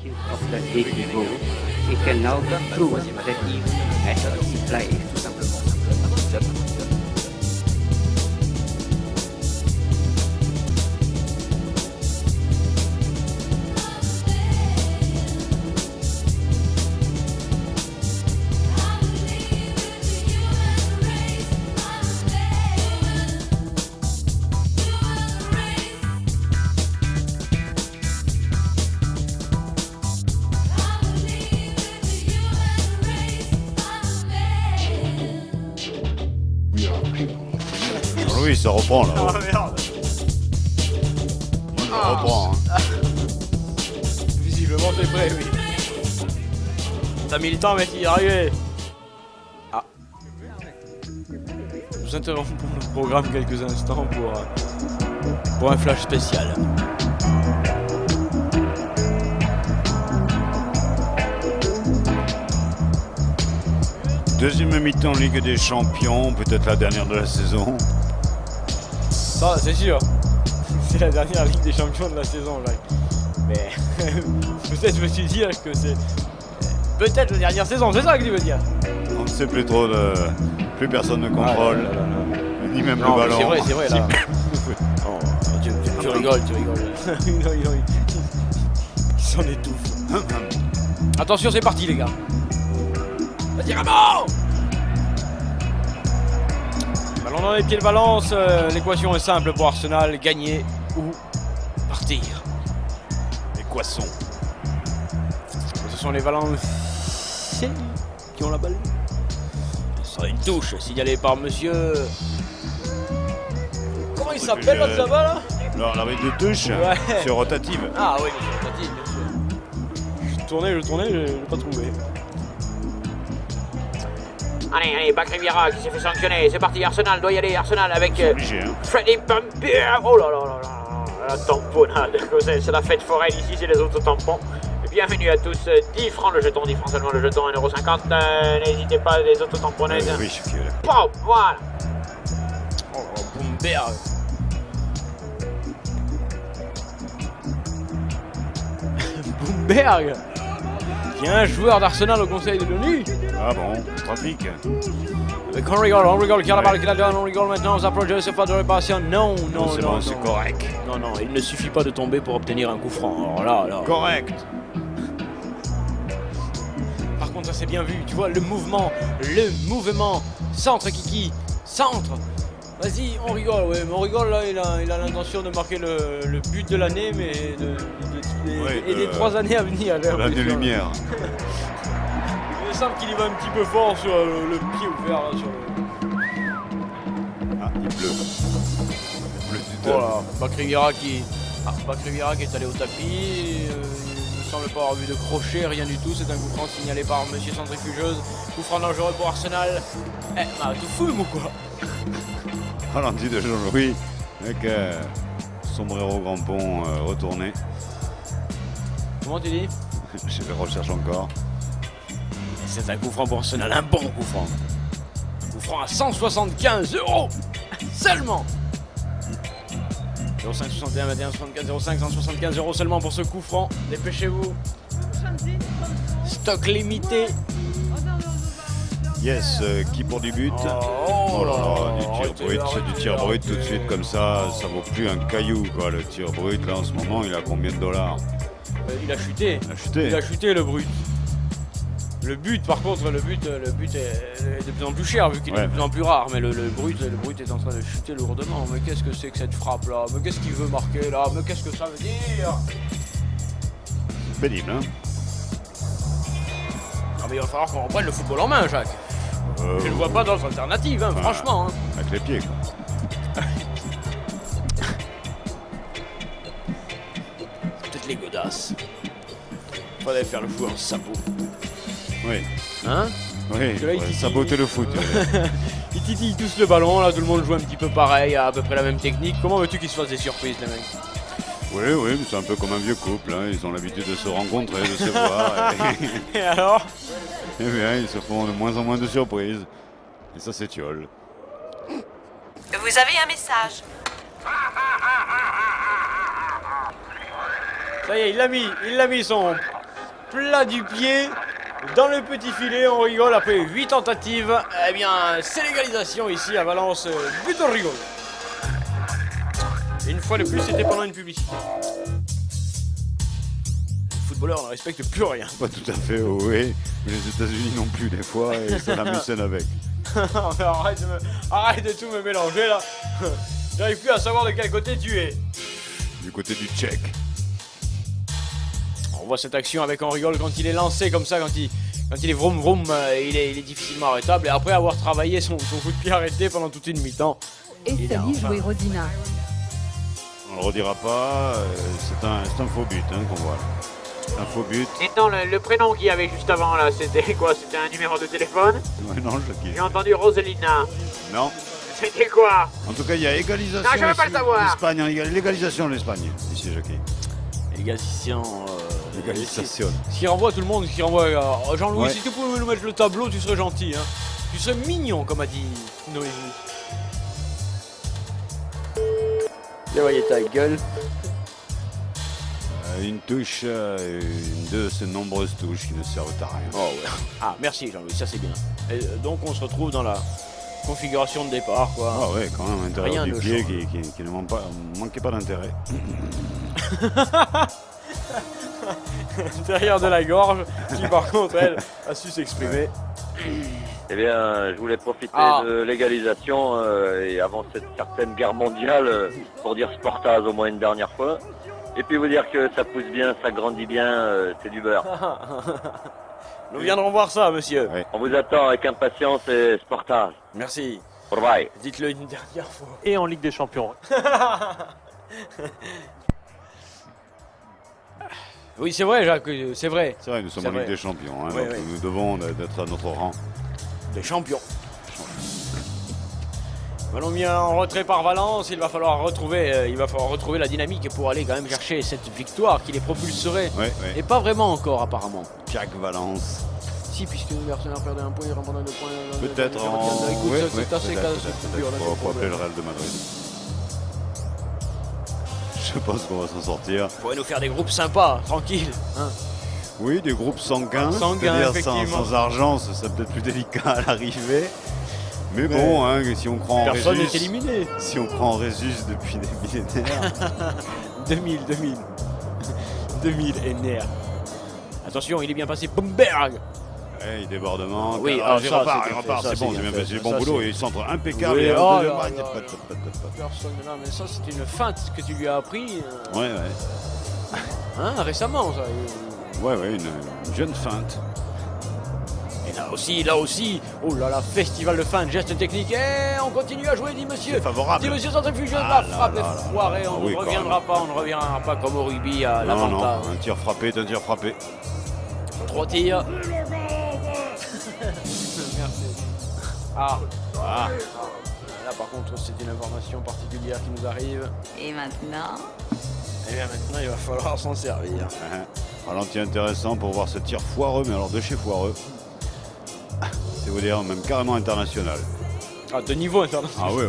of the ego, it can now prove that evil actually implies tout simplement. Oui, ça reprend là. Oh merde. Ça reprend. Hein. Visiblement c'est prêt, oui. T'as mis le temps mais t'y es arrivé. Ah. Nous interrompons le programme quelques instants pour un flash spécial. Deuxième mi-temps Ligue des Champions, peut-être la dernière de la saison. Ça, c'est sûr. C'est la dernière Ligue des Champions de la saison, Jacques. Mais peut-être veux-tu dire que c'est peut-être la dernière saison, c'est ça que tu veux dire? On ne sait plus trop, plus personne ne contrôle, ni même non, le ballon. C'est vrai, là. Oh, tu rigoles. Il s'en étouffe. Attention, c'est parti, les gars. Vas-y, Ramon! Ballon dans les pieds de Valence, l'équation est simple pour Arsenal, gagner ou partir. Les Poissons. Ce sont les Valenciennes qui ont la balle. Ce sera une touche signalée par monsieur... Comment il s'appelle là, ça va là? Alors, l'arbitre de touche, Ouais. sur rotative. Ah oui, c'est rotative, bien sûr. Je tournais, je l'ai pas trouvé. Allez, Bac Riviera qui s'est fait sanctionner. C'est parti, Arsenal doit y aller. Arsenal avec Obligé, hein. Freddy Bumpy. Oh là là là là, la tamponnade. C'est la fête foraine ici, c'est les autres tampons. Bienvenue à tous. 10 francs le jeton, 10 francs seulement le jeton, 1,50 €. N'hésitez pas, les autres tamponnaises. Oui, je suis Pop, voilà. Oh, Boomberg. Boomberg qui est un joueur d'Arsenal au conseil de l'ONU. Ah bon, trafic. Avec Henry Gold qui a la balle, qui la donne. Henry Gold maintenant s'approche de ce pas de réparation. Non, C'est bon, c'est correct. Non, il ne suffit pas de tomber pour obtenir un coup franc. Alors là. Correct. Par contre, ça c'est bien vu. Tu vois le mouvement. Centre, Kiki. Centre. Vas-y, on rigole. Ouais, mais on rigole là. Il a l'intention de marquer le but de l'année, mais des 3 années à venir. L'année-lumière. Il me semble qu'il y va un petit peu fort sur le pied ouvert. Là, sur le... Ah, il pleut. Il pleut du temps. Voilà, Bac Riviera qui est allé au tapis. Il ne semble pas avoir vu de crochet, rien du tout. C'est un coup franc signalé par Monsieur Centrifugeuse. Coup franc dangereux pour Arsenal. Tout fume ou quoi? Ralenti de Jean-Louis avec sombrero grand pont retourné. Comment tu dis? Je les recherche encore. C'est un coup franc pour Arsenal, un bon coup franc. Un coup franc à 175 € seulement. 05 61 21 75 05 175 € seulement pour ce coup franc. Dépêchez-vous. Stock limité. Yes, qui pour du but? Oh là là, du tir brut, c'est du tir brut tout de suite comme ça vaut plus un caillou quoi, le tir brut là en ce moment il a combien de dollars? Il a chuté. Il a chuté le brut. Le but par contre, le but est de plus en plus cher vu qu'il est de plus en plus rare, mais le brut est en train de chuter lourdement. Mais qu'est-ce que c'est que cette frappe là? Mais qu'est-ce qu'il veut marquer là? Mais qu'est-ce que ça veut dire? Pénible, hein? Ah mais il va falloir qu'on reprenne le football en main, Jacques. Je ne vois pas d'autre alternative, hein, franchement. Hein. Avec les pieds quoi. Peut-être les godasses. Faudrait faire le foot en sabot. Oui. Hein? Oui, Là, il saboter le foot. Ils titillent tous le ballon, là tout le monde joue un petit peu pareil, à peu près la même technique. Comment veux-tu qu'ils se fassent des surprises les mecs? Oui, mais c'est un peu comme un vieux couple, hein. Ils ont l'habitude de se rencontrer, de se voir. Et alors? Eh bien, ils se font de moins en moins de surprises. Et ça s'étiole. Vous avez un message. Ça y est, il l'a mis plat du pied, dans le petit filet, on rigole après 8 tentatives. Eh bien, c'est l'égalisation ici à Valence, but on rigole. Et une fois de plus, c'était pendant une publicité. Les footballeurs ne respectent plus rien. Pas tout à fait, oui. Mais les États-Unis non plus, des fois, et ça la scène avec. Arrête de tout me mélanger là. J'arrive plus à savoir de quel côté tu es. Du côté du Tchèque. On voit cette action avec on rigole quand il est lancé comme ça, quand il est vroom vroom, il est difficilement arrêtable. Et après avoir travaillé son coup de pied arrêté pendant toute une mi-temps. Et salut jouer Rodina. On le redira pas, c'est un faux but qu'on voit là. Un faux but. Et non, le prénom qu'il y avait juste avant là, c'était quoi? C'était un numéro de téléphone? Ouais, non, Jackie. J'ai entendu Roselina. Non. C'était quoi? En tout cas, il y a égalisation. Non, je veux pas le savoir. L'Espagne, l'égalisation de l'Espagne, ici, Jackie. Égalisation. Égalisation. Ce qui renvoie tout le monde, ce qui renvoie Jean-Louis, Ouais. si tu pouvais nous mettre le tableau, tu serais gentil. Hein. Tu serais mignon, comme a dit Noémie. Viens, voyez ta gueule. Une touche, une de ces nombreuses touches qui ne servent à rien. Oh ouais. Ah, merci Jean-Louis, ça c'est bien. Et, donc on se retrouve dans la configuration de départ, quoi. Ah ouais, quand même, l'intérieur Rien du ne pied change. qui ne manquait pas d'intérêt. Derrière de la gorge, qui par contre, elle, a su s'exprimer. Eh bien, je voulais profiter Ah. de l'égalisation et avant cette certaine guerre mondiale pour dire Sportaz au moins une dernière fois. Et puis vous dire que ça pousse bien, ça grandit bien, c'est du beurre. Nous viendrons voir ça, monsieur. Ouais. On vous attend avec impatience et Sportaz. Merci. Bye. Dites-le une dernière fois. Et en Ligue des Champions. Oui, c'est vrai, Jacques, c'est vrai. C'est vrai, nous sommes C'est en Ligue vrai. des Champions, hein, Ouais, donc ouais. nous devons d'être à notre rang. Des champions. Ballon mis en retrait par Valence, il va falloir retrouver la dynamique pour aller quand même chercher cette victoire qui les propulserait. Ouais, Et ouais. pas vraiment encore apparemment. Jack Valence. Si, puisque l'Arsenal perdait un point, il remporte 2 points. Peut-être en. Écoute, Ouais, c'est assez peut-être, casse. peut-être. Faut appeler le Real de Madrid. Je pense qu'on va s'en sortir. Pourrait nous faire des groupes sympas, tranquilles. Hein. Oui, des groupes sanguins. Sanguins, C'est-à-dire effectivement. sans argent, ça serait peut-être plus délicat à l'arrivée. Mais bon, hein, si on croit en Personne n'est Régis, éliminé. si on croit en Régis depuis des millénaires, 2000 et nerfs. Attention, il est bien passé. Boomberg. hey, débordement. Oui, ah, alors il ça, repart, c'est il bien repart, fait, ça, c'est bon, c'est c'est bien bien fait, fait, c'est ça, bon boulot, c'est- il centre impeccable. Oui, et oh deuxième là balle, là. pas. Personne là, mais ça c'est une feinte que tu lui as appris Ouais, récemment. Ça. ouais, une jeune feinte. Et là aussi, oh là là, festival de feinte, geste technique. Et on continue à jouer, dit monsieur. C'est favorable. Dit monsieur centrifugeuse, Ah la là frappe là est là. foirée, Ah on oui, ne quand reviendra pas comme au rugby à Non, non, l'avantage. un tir frappé est un tir frappé. 3 tirs. Merci. Ah. Là par contre c'est une information particulière qui nous arrive. Et maintenant? Et bien maintenant il va falloir s'en servir. Ralenti intéressant pour voir ce tir foireux, mais alors de chez foireux. C'est vous dire, même carrément international. Ah, de niveau international. Ah oui,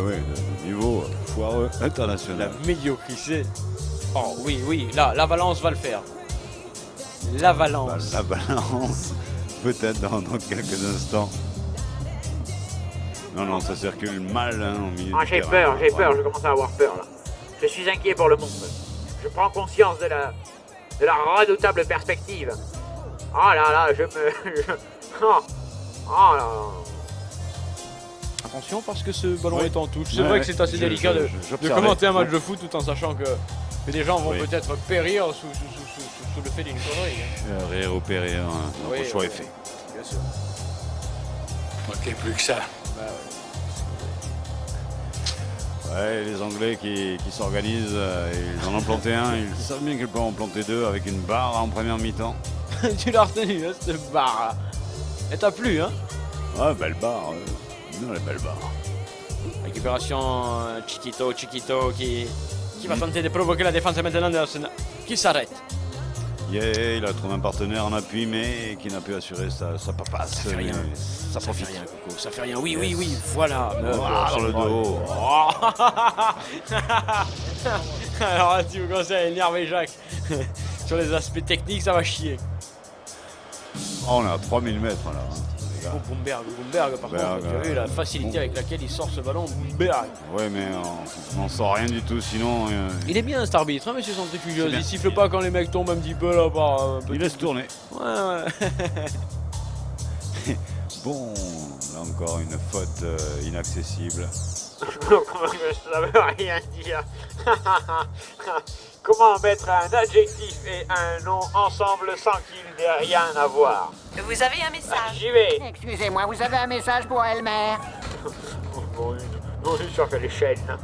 de niveau foireux La international. médiocrité. Oh oui, là, la Valence va le faire. La Valence. La balance, peut-être dans quelques instants. Non, ça circule mal hein, au milieu Ah, du j'ai terrain. peur, je commence à avoir peur là. Je suis inquiet pour le monde. Je prends conscience de la redoutable perspective. Oh là là, oh là là. Attention parce que ce ballon Oui. est en touche. C'est Ouais, vrai que c'est assez je- délicat je- de j'observais. commenter un match Ouais. de foot tout en sachant que des gens vont Oui. peut-être périr sous le fait d'une connerie. hein. Rire opéré, hein, Oui, notre choix oui. est fait. Bien sûr. Ok, plus que ça. Bah ouais. Ouais, les Anglais qui s'organisent, ils en ont planté un, ils savent bien qu'ils peuvent en planter deux avec une barre en première mi-temps. Tu l'as retenu, hein, cette barre. Elle t'a plu, hein? Ouais, belle barre, non, la belle barre. Récupération Chiquito qui va tenter de provoquer la défense maintenant de Arsenal. Qui s'arrête. Yeah, il a trouvé un partenaire en appui, mais qui n'a pu assurer sa papasse. Ça fait rien. Mais ça Ça profite. fait rien, Coco. Ça fait rien. Oui, voilà. Dans le dos. Oh. Alors là, tu me conseilles à énerver Jacques. Sur les aspects techniques, ça va chier. Oh, on est à 3000 mètres là. Hein, les gars. Oh, Boomberg par contre, tu as vu la facilité avec laquelle il sort ce ballon, Boomberg. Ouais, mais on n'en sort rien du tout, sinon. Il est bien cet arbitre, hein, monsieur Centrifugeuse. bien, Il siffle pas quand les mecs tombent un petit peu là par. il laisse tourner. Ouais. Bon, là encore une faute inaccessible. Ça veut rien dire. Comment mettre un adjectif et un nom ensemble sans qu'il n'ait rien à voir? Vous avez un message. J'y vais. Excusez-moi, vous avez un message pour Elmer? Bon, je suis sûr qu'elle est chaîne.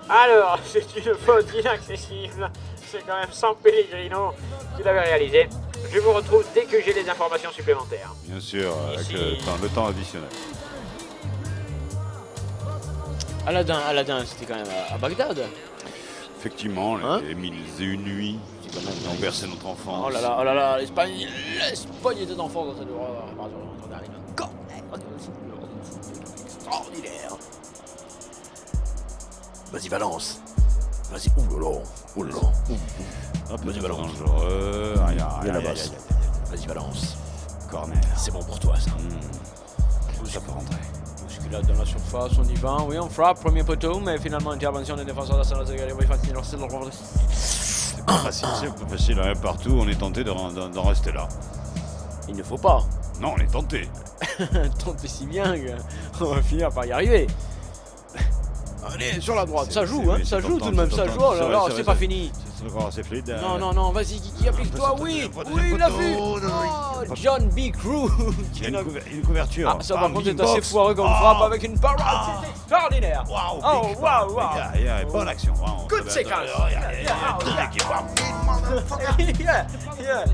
Alors, c'est une faute inaccessible. C'est quand même sans Pellegrino qui l'avait réalisé. Je vous retrouve dès que j'ai des informations supplémentaires. Bien sûr, avec Ici. le temps additionnel. Aladdin, c'était quand même à Bagdad. Effectivement, Hein les 1001 nuits qui ont bercé notre enfance. Oh là là, l'Espagne était en force dans cette extraordinaire. Vas-y, balance. Vas-y, oulala. Vas-y, balance. Dangereux. Viens la basse. Vas-y, balance. Corner. C'est bon pour toi, ça. Ça peut rentrer. Bousculade dans la surface, on y va. Oui, on frappe, premier poteau, mais finalement intervention des défenseurs d'Arsenal. C'est pas facile, hein, partout. On est tenté d'en rester là. Il ne faut pas. Non, on est tenté. Tentez si bien qu'on va finir par y arriver. Allez, sur la droite, ça joue, hein, ça joue tout de même, ça joue. Oh là là, c'est pas fini. C'est encore assez fluide. Non, vas-y, Kiki, applique-toi, oui, il l'a vu. Oh, John B. Crew. Il y a une couverture. Ah, ça par contre c'est assez foireux comme frappe avec une parade, c'est extraordinaire. Waouh, waouh. Bonne action, vraiment. Good séquence. Yeah.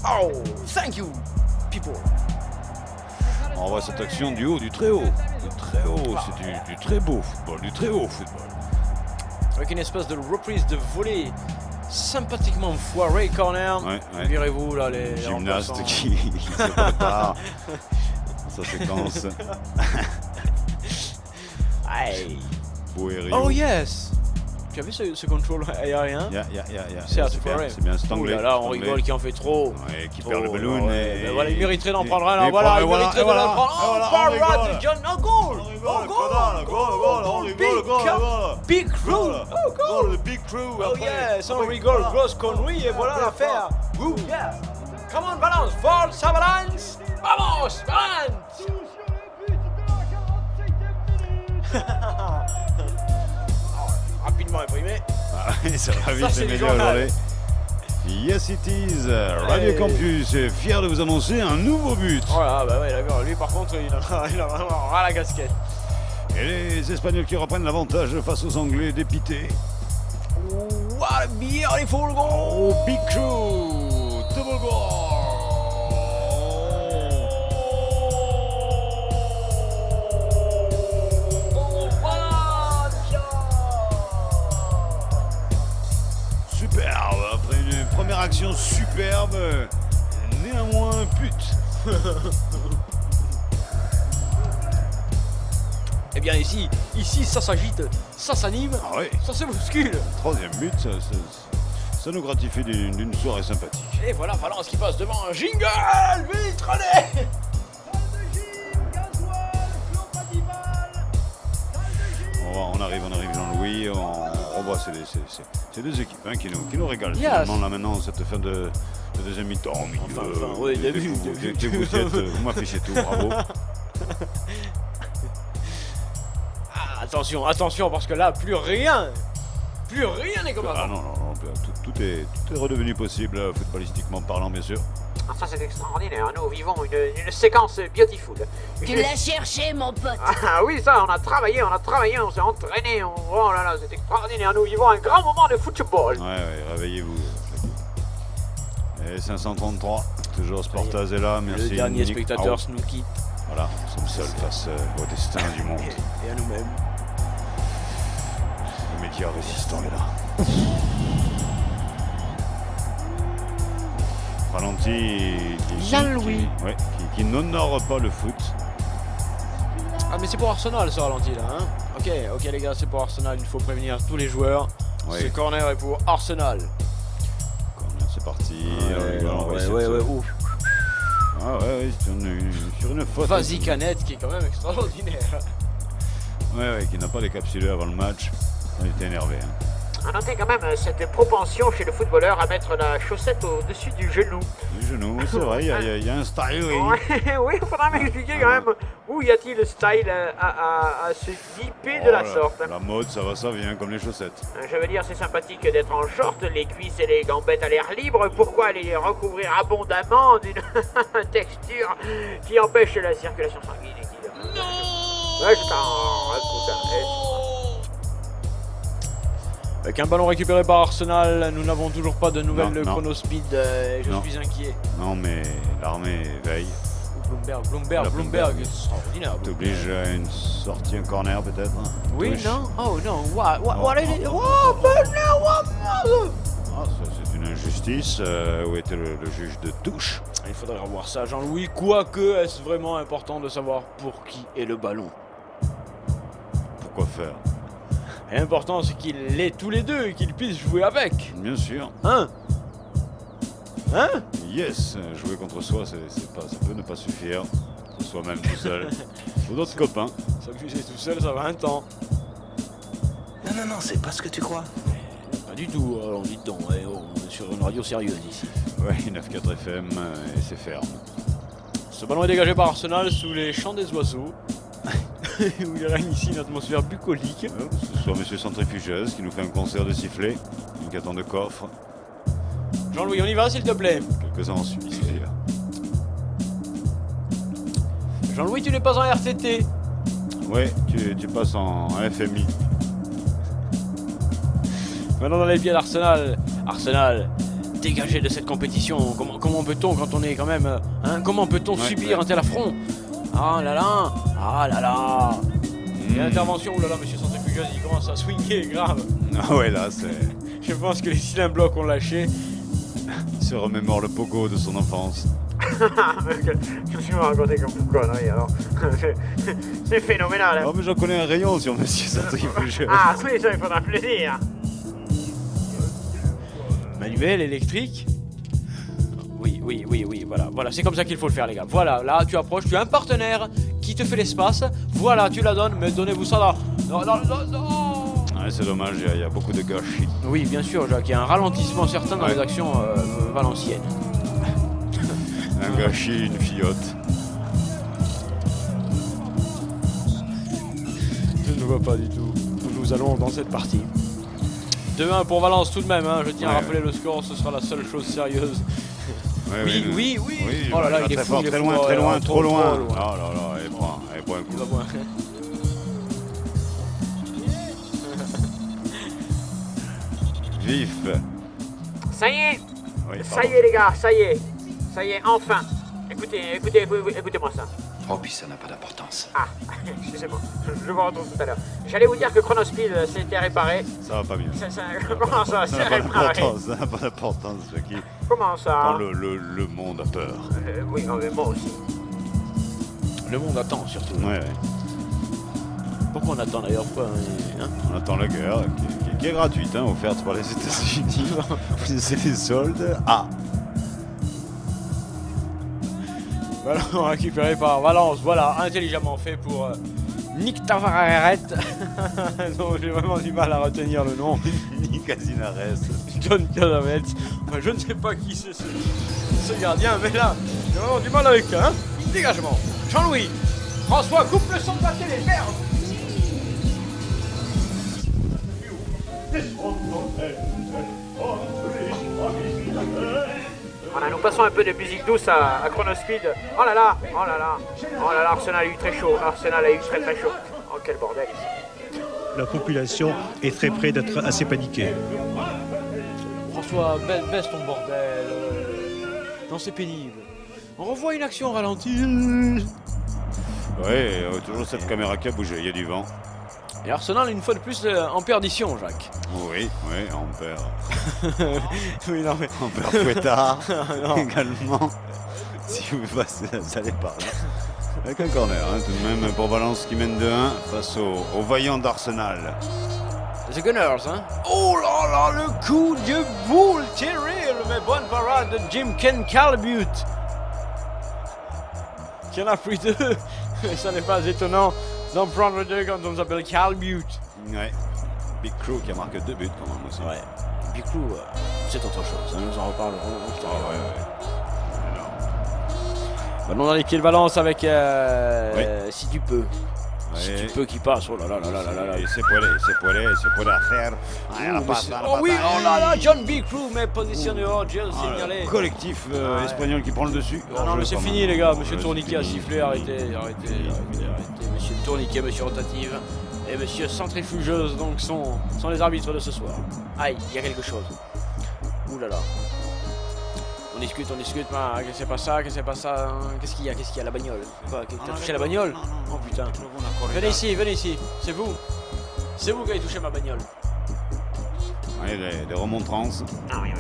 Oh, thank you, people. On voit cette action du haut, du très haut. Du très haut, c'est du très beau football, du très haut football. Avec une espèce de reprise de volée sympathiquement foirée, corner. Ouais. Virez-vous là les Gymnaste remplaçants. qui se prépare sa séquence. Aïe. Beau et Oh yes. Tu as vu ce contrôle aérien? Yeah. C'est C'est bien Stanley. Oh là là, on rigole qui en fait trop. Ouais, qui perd le ballon. Ouais, et- mais voilà, il mériterait d'en et- prendre un là. et Voilà, il voilà, mériterait et de voilà, l'en prendre. et voilà, Oh, on parade rigole. de John. Un goal. Big Crew. Oh, goal. The big crew. Oh yes, on rigole, grosse connerie et voilà l'affaire. Ouh, yeah. Come on, balance, forza, balance. Vamos, balance. Rapidement imprimé. Ça va vite, Ça, c'est les du médias journal. aujourd'hui. Yes it is, Radio Campus est fier de vous annoncer un nouveau but. Voilà, bah ouais, d'accord. Lui, par contre, il a vraiment ras la casquette. Et les Espagnols qui reprennent l'avantage face aux Anglais dépités. What a beautiful goal! Oh, Big Crew, double goal. Superbe, après une première action superbe, néanmoins but. Eh bien ici, ça s'agite, ça s'anime, Ah oui, ça se bouscule. troisième but, ça nous gratifie d'une soirée sympathique. Et voilà Valence qui passe devant un jingle. Vite, René! On arrive Jean-Louis, on revoit ces deux équipes hein, qui nous régalent Yes. finalement là maintenant cette fin de deuxième mi-temps. Enfin, oui, début. Vous m'affichez tout, bravo. Ah, attention, parce que là, plus rien n'est comme Ah avant. non, tout est redevenu possible footballistiquement parlant bien sûr. Ah, ça c'est extraordinaire, nous vivons une séquence beautiful. Tu l'as cherché, mon pote. Ah oui, ça, on a travaillé, on s'est entraîné, oh là là, c'est extraordinaire, nous vivons un grand moment de football. Ouais, réveillez-vous. Et 533, toujours Sportaz est là, merci. Le dernier Nick. spectateur Ah, nous quitte. voilà, nous sommes seuls face au destin du monde. Et à nous-mêmes. Le média résistant est là. Ralenti Jean-Louis. qui n'honore pas le foot. Ah mais c'est pour Arsenal ce ralenti là, hein. Ok les gars, c'est pour Arsenal, il faut prévenir tous les joueurs. Oui. Ce corner est pour Arsenal. C'est parti. Ouais, ouf. sur une faute. Vas-y Canette qui est quand même extraordinaire. Ouais, qui n'a pas décapsulé avant le match. Il était énervé. Hein. À noter quand même cette propension chez le footballeur à mettre la chaussette au-dessus du genou. Du genou, c'est vrai, il y a un style. Oui, Oui, il faudra m'expliquer quand même où y a-t-il le style à se dipper de la sorte. La mode, ça vient comme les chaussettes. Je veux dire, c'est sympathique d'être en short, les cuisses et les gambettes à l'air libre. Pourquoi les recouvrir abondamment d'une texture qui empêche la circulation sanguine et qui... Ouais, je t'en raconte. Avec un ballon récupéré par Arsenal, nous n'avons toujours pas de nouvelles de Non. Chronospeed. Je suis inquiet. Non, mais l'armée veille. Bloomberg, extraordinaire. T'oblige à une sortie, un corner peut-être. Oui, Touche. non? Oh non, Ah, ça c'est une injustice. Où était le juge de touche? Il faudrait revoir ça, Jean-Louis. Quoique, est-ce vraiment important de savoir pour qui est le ballon? Pourquoi faire? L'important, c'est qu'ils l'aient tous les deux et qu'ils puissent jouer avec. Bien sûr. Hein? Yes, jouer contre soi, ça peut ne pas suffire. Soi-même tout seul. Faut d'autres copains. S'amuser tout seul, ça va un temps. Non, c'est pas ce que tu crois. Pas du tout, alors dites donc, on est sur une radio sérieuse ici. Ouais, 9.4 FM et c'est ferme. Ce ballon est dégagé par Arsenal sous les chants des oiseaux. Où il règne ici une atmosphère bucolique. Ce soir, Monsieur Centrifugeuse qui nous fait un concert de sifflets, une carton de coffre. Jean-Louis, on y va s'il te plaît. Quelques-uns en Suisse d'ailleurs. Jean-Louis, tu n'es pas en RTT. Ouais, tu passes en FMI. Maintenant dans les pieds d'Arsenal. Arsenal, dégagé de cette compétition. Comment peut-on quand on est quand même... comment peut-on subir un tel affront? Ah là là. Il y a l'intervention, oh là là, monsieur Centrifugeuse, il commence à swinguer grave. Ah ouais, là, c'est... Je pense que les cylindres blocs ont lâché. Il se remémore le pogo de son enfance. Je me suis raconté comme une connerie alors. C'est phénoménal. Hein. Oh, mais j'en connais un rayon sur monsieur Centrifugeuse. Ah oui, ça il faudra me le dire. Manuel, électrique. Oui, voilà, c'est comme ça qu'il faut le faire les gars. Voilà, là tu approches, tu as un partenaire qui te fait l'espace. Voilà, tu la donnes, mais donnez-vous ça là. Non. Ouais, c'est dommage, il y a beaucoup de gâchis. Oui, bien sûr, Jacques, il y a un ralentissement certain dans les actions valenciennes. Un gâchis, une fillotte. Je ne vois pas du tout où nous allons dans cette partie. 2-1 pour Valence tout de même, hein. Je tiens à rappeler le score, ce sera la seule chose sérieuse. Oui. Oh là là, il est fou, très loin, trop loin. Oh là là, elle prend un coup. Vif. Ça y est. Oui, Ça y est les gars, ça y est, enfin. Écoutez-moi ça. Oh, puis ça n'a pas d'importance. Ah, excusez-moi, je vous retrouve tout à l'heure. J'allais vous dire que Chronospeed s'était réparé. Ça va pas bien. Comment ça, c'est réparé? Ça n'a pas d'importance, Jackie. Comment ça? Quand le monde a peur. Oui, mais moi aussi. Le monde attend surtout. Ouais. Pourquoi on attend d'ailleurs? On attend la guerre, qui est gratuite, offerte par les États-Unis. C'est les soldes. Ah. Ballon récupéré par Valence, voilà, intelligemment fait pour Nick Tavares. Non, j'ai vraiment du mal à retenir le nom. Nick Azinares. John Cadavet. Enfin, je ne sais pas qui c'est ce gardien, mais là, j'ai vraiment du mal avec ça. Dégagement. Jean-Louis. François, coupe le son de la télé, merde. Voilà, nous passons un peu de musique douce à Chronospeed. Oh là là, Arsenal a eu très chaud. Très chaud. Oh quel bordel ici. La population est très près d'être assez paniquée. François, baisse ton bordel. Non, c'est pénible. On revoit une action ralentie. Ouais, toujours cette caméra qui a bougé, il y a du vent. Et Arsenal, une fois de plus, en perdition, Jacques. Oui, on perd. Oui, non, mais... On perd Fouettard également. Si vous passez, ça allait pas. Avec un corner, tout de même pour Valence qui mène 2-1 face aux vaillants d'Arsenal. The Gunners, hein. Oh là là, le coup de boule terrible, mais bonne parade de Jim Ken Calbut. qu'il y en a plus deux. Ça n'est pas étonnant d'en prendre deux quand on s'appelle Carl Butte. Ouais. Big Crew qui a marqué 2 buts quand même aussi. Ouais. Big Crew, c'est autre chose. Nous en reparlerons. Ballon dans les pieds de Valence avec si tu peux. Si tu peux qui passe. Oh là là là là là là. C'est poilé à faire. Oh oui, oh là là, John Big Crew met position dehors, Jill signalé. Collectif espagnol qui prend le dessus. Ah non mais c'est fini les gars, monsieur Tourniquet a sifflé, arrêtez. Monsieur Tourniquet, monsieur Rotative et monsieur Centrifugeuse donc sont les arbitres de ce soir. Aïe, il y a quelque chose. Ouh là là. On discute, mais c'est pas ça, qu'est-ce qu'il y a, la bagnole? Quoi, t'as touché la bagnole? Oh putain. Venez ici, c'est vous qui avez touché ma bagnole. Ouais, des remontrances. Ah oui.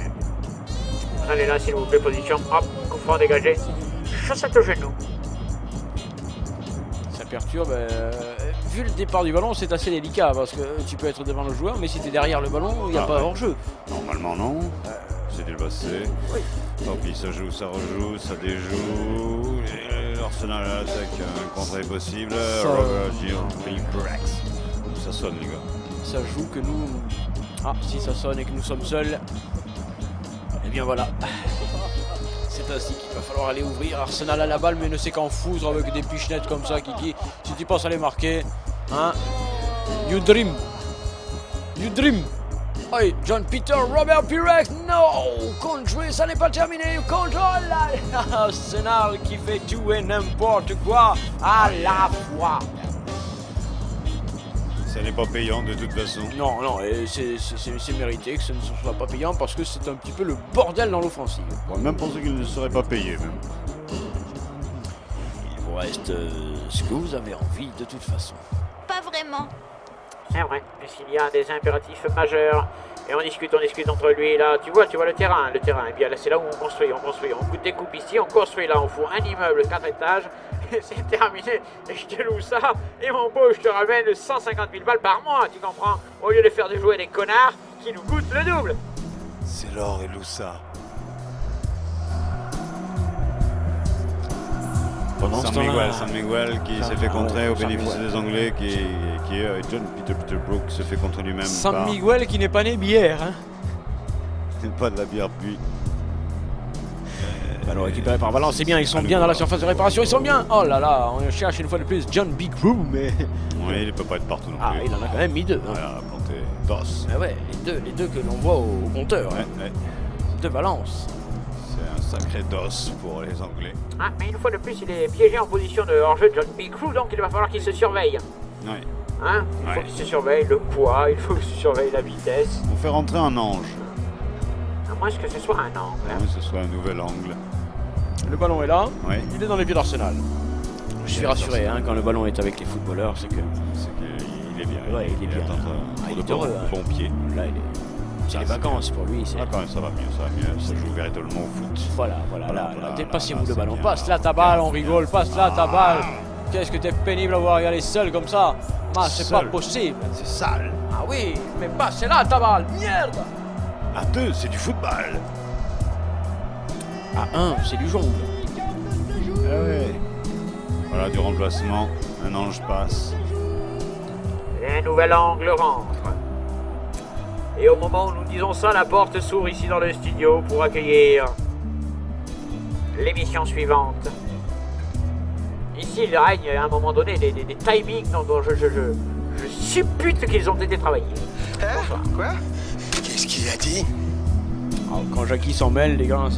Allez là, s'il vous plaît, position, hop, coup franc dégagé, chaussette au genou. Ça perturbe, vu le départ du ballon, c'est assez délicat, parce que tu peux être devant le joueur, mais si t'es derrière le ballon, il n'y a pas hors-jeu. Normalement non. C'est dépassé. Oui. Tant pis, ça joue, ça rejoue, ça déjoue. L'Arsenal attaque, un contre est possible. Ça sonne les gars. Ça joue que nous... Ah, si ça sonne et que nous sommes seuls, eh bien voilà. C'est ainsi qu'il va falloir aller ouvrir. Arsenal à la balle mais ne sait qu'en foutre avec des pichenettes comme ça qui dit si tu penses à les marquer, hein, you dream. Oui, John Peter, Robert Pires, non, contré, ça n'est pas terminé, contrôle, Arsenal qui fait tout et n'importe quoi à la fois. Ça n'est pas payant de toute façon. Non, et c'est mérité que ce ne soit pas payant parce que c'est un petit peu le bordel dans l'offensive. On va même penser qu'il ne serait pas payé même. Il vous reste ce que vous avez envie de toute façon. Pas vraiment. C'est vrai, puisqu'il y a des impératifs majeurs. Et on discute entre lui et là. Tu vois le terrain. Et bien là, c'est là où on construit. On découpe ici, on construit là. On fout un immeuble 4 étages. Et c'est terminé. Et je te loue ça. Et mon beau, je te ramène 150 000 balles par mois, tu comprends? Au lieu de faire de jouer des connards qui nous coûtent le double. C'est l'or et Loussa. San Miguel qui s'est fait contrer au bénéfice des Anglais, qui est John Peter Brook se fait contrer lui-même. San Miguel qui n'est pas né bière. Hein. C'est pas de la bière puis. Ballon récupéré par Valence, c'est bien, ils sont bien dans la surface de réparation, ils sont bien. Oh là là, on cherche une fois de plus John Big Crew, mais... Oui, il peut pas être partout non plus. Ah, il en a quand même mis 2. Hein. Voilà, planté DOS. Ah ouais, les deux que l'on voit au compteur. Ouais. De Valence. C'est un sacré DOS pour les Anglais. Ah, mais une fois de plus, il est piégé en position de hors-jeu de John Big Crew, donc il va falloir qu'il se surveille. Oui. Hein? Il faut qu'il se surveille le poids, il faut qu'il se surveille la vitesse. On fait rentrer un ange. À moins que ce soit un angle. Oui, ce soit un nouvel angle. Le ballon est là, oui. Il est dans les pieds d'Arsenal. Je suis rassuré hein, quand le ballon est avec les footballeurs, c'est qu'il est bien. Ouais, il est bien. Il est heureux. Bon pied. Là, c'est les vacances pour lui. Ah, quand même, ça va mieux. Ça joue véritablement au foot. Voilà. Dépassez-vous le ballon. Passe là ta balle, on rigole. Passe là ta balle. Qu'est-ce que t'es pénible à voir regarder seul comme ça. Ah, c'est pas possible. C'est sale. Ah oui, mais passe là ta balle. Merde. À 2, c'est du football. À 1, c'est du jongle. Ah ouais. Voilà, du remplacement. Un ange passe. Et un nouvel angle rentre. Et au moment où nous disons ça, la porte s'ouvre ici dans le studio pour accueillir l'émission suivante. Ici, il règne à un moment donné des timings dont je suppute qu'ils ont été travaillés. Bonsoir. Quoi? Qu'est-ce qu'il a dit? Alors, quand Jackie s'en mêle, les gars,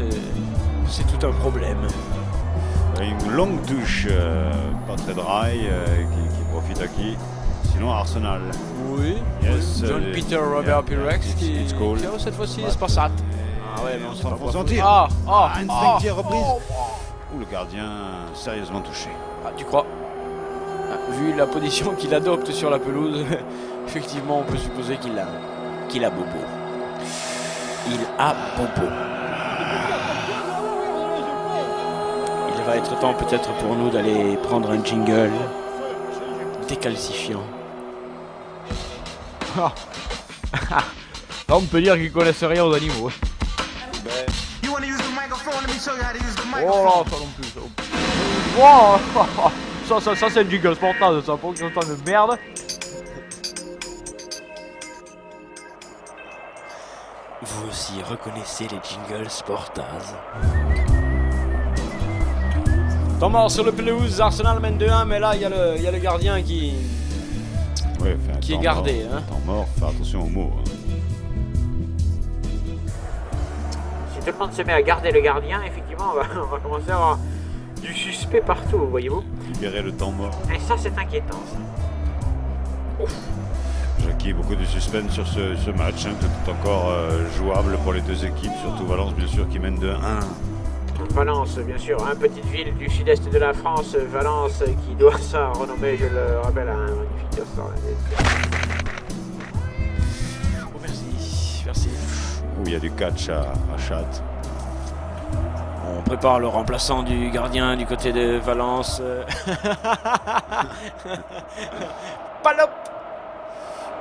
c'est tout un problème. Une longue touche, pas très dry, qui profite à qui? Sinon Arsenal. Oui. Yes, John Peter Robert Pirex qui cette fois-ci c'est pas ça. Ah ouais, mais on s'en fout sentir. Instinctive reprise. Ouh, le gardien sérieusement touché. Ah, tu crois? Vu la position qu'il adopte sur la pelouse, effectivement, on peut supposer qu'il a bobo. Il a bobo. Il va être temps peut-être pour nous d'aller prendre un jingle décalcifiant. Là, on peut dire qu'ils connaissent rien aux animaux. Oh là, ça non plus. Wow. Ça c'est le jingle Sportaz, ça, pour autant de merde. Vous aussi reconnaissez les jingles Sportaz. Temps mort sur le pelouse, Arsenal mène 2-1, mais là il y a le gardien qui est gardé. Mort, temps mort, faire attention aux mots. Hein. Si tout le monde se met à garder le gardien, effectivement, on va commencer à avoir du suspect partout, voyez-vous. Libérer le temps mort. Et ça, c'est inquiétant. Ouf. Jackie, beaucoup de suspense sur ce match. Hein, tout est encore jouable pour les deux équipes, surtout Valence, bien sûr, qui mène de 1. Valence, bien sûr, une petite ville du sud-est de la France, Valence, qui doit sa renommée, je le rappelle, à un magnifique restaurant. Oh, merci. Où il y a du catch à Châtes. On prépare le remplaçant du gardien du côté de Valence. Palop.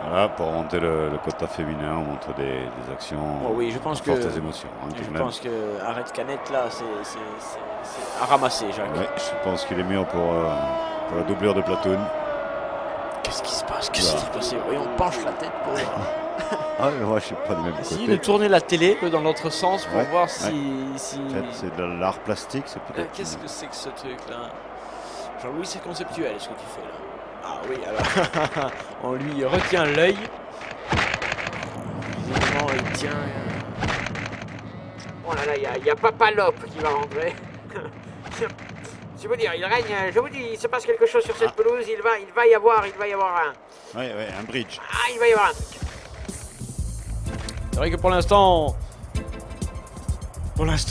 Voilà, pour remonter le quota féminin, on montre des actions oui, je pense fortes émotions. Hein, je pense que Arrête Canette là, c'est à ramasser, Jacques. Ouais, je pense qu'il est mieux pour la doublure de Platoon. Qu'est-ce qui se passe? Qu'est-ce qui s'est passé? Oui, on penche la tête pour... Ah, mais moi je suis pas du même côté. Essayez de tourner la télé dans l'autre sens pour voir si... C'est de l'art plastique, c'est peut-être... Qu'est-ce que c'est que ce truc là? Jean-Louis, c'est conceptuel ce que tu fais là. Ah oui, alors on lui retient l'œil. Évidemment, il tient... Oh là là, il y a Papalop qui va rentrer. Je vous dire, il règne, je vous dis, il se passe quelque chose sur cette pelouse, il va y avoir un... Ouais, un bridge. Ah, il va y avoir un truc. C'est vrai que pour l'instant,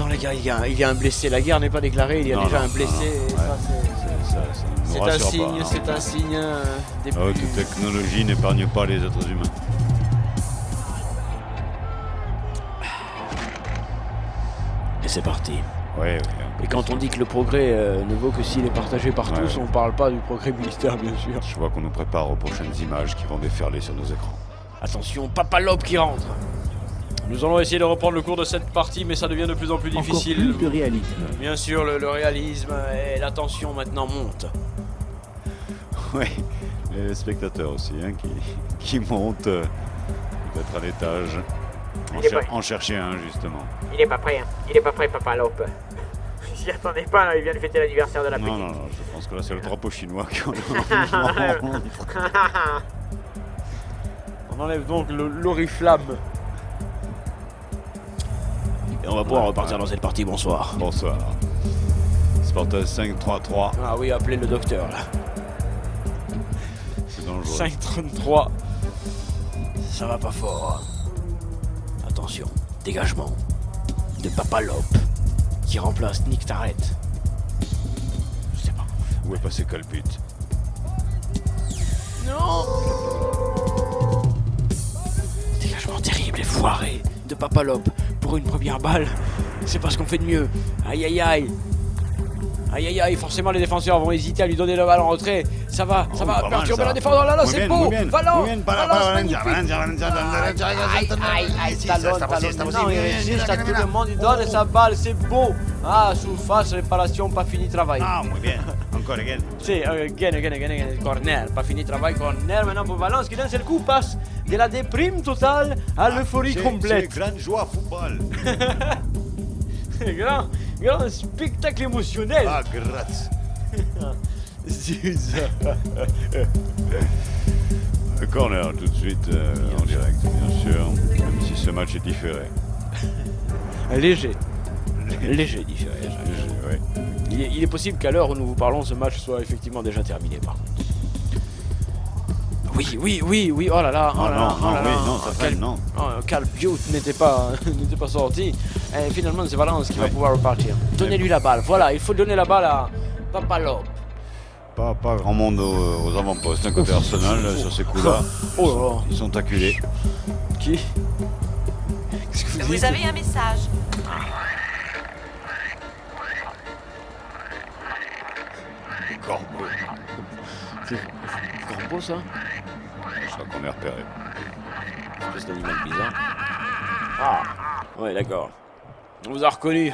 les gars, il y a un blessé. La guerre n'est pas déclarée, il y a déjà un blessé. C'est un signe. Des plus... Toute technologie n'épargne pas les êtres humains. Et c'est parti. Ouais. Et quand on dit que le progrès ne vaut que s'il est partagé par tous, on ne parle pas du progrès militaire, bien sûr. Je vois qu'on nous prépare aux prochaines images qui vont déferler sur nos écrans. Attention, Papalop qui rentre. Nous allons essayer de reprendre le cours de cette partie, mais ça devient de plus en plus difficile. Encore plus de réalisme. Bien sûr, le réalisme et la tension maintenant montent. Oui, les spectateurs aussi, hein, qui montent peut-être à l'étage. En chercher un, justement. Il n'est pas prêt, Papalop. Il s'y attendait pas, là, il vient de fêter l'anniversaire de la petite. Non, je pense que là c'est le drapeau chinois qui en On enlève donc l'oriflamme. Et on va pouvoir repartir dans cette partie, bonsoir. Bonsoir. Sportaz 5-3-3. Ah oui, appelez le docteur là. C'est dangereux. 5-33. Ça va pas fort. Attention, dégagement de Papalop qui remplace Nick Tarrett. Je sais pas. Où est passé Colbut? Non. Dégagement terrible et foiré de Papalop pour une première balle. C'est pas ce qu'on fait de mieux. Aïe aïe aïe. Aïe aïe aïe, forcément les défenseurs vont hésiter à lui donner la balle en retrait. Ça va perturber la défense. Oh là là, c'est beau. Valence, magnifique. Aïe, talonne. Non, il résiste à tout le monde, il donne sa balle, c'est beau. Ah, surface, réparation, pas fini travail. Ah, muy bien. Encore again. C'est again. Corner, pas fini travail, corner maintenant pour Valence qui d'un seul coup passe de la déprime totale à l'euphorie complète. C'est grande joie football. Grand spectacle émotionnel. Ah, gratte. Le corner tout de suite en direct, bien sûr, même si ce match est différé. Léger différé. Ouais. Il est possible qu'à l'heure où nous vous parlons, ce match soit effectivement déjà terminé par contre. Oui, oh là là. Carl Butte n'était pas sorti. Et finalement, c'est Valence qui va pouvoir repartir. Donnez-lui la balle. Voilà, il faut donner la balle à Papalop. Pas grand monde aux avant-postes, hein, côté Arsenal, sur ces coups-là. Oh. Ils sont acculés. Qui? Qu'est-ce que Vous avez un message. Corbeau. C'est Corbeau, ça? Je crois qu'on est repéré. Espèce d'animal bizarre. Ah, ouais, d'accord. On vous a reconnu.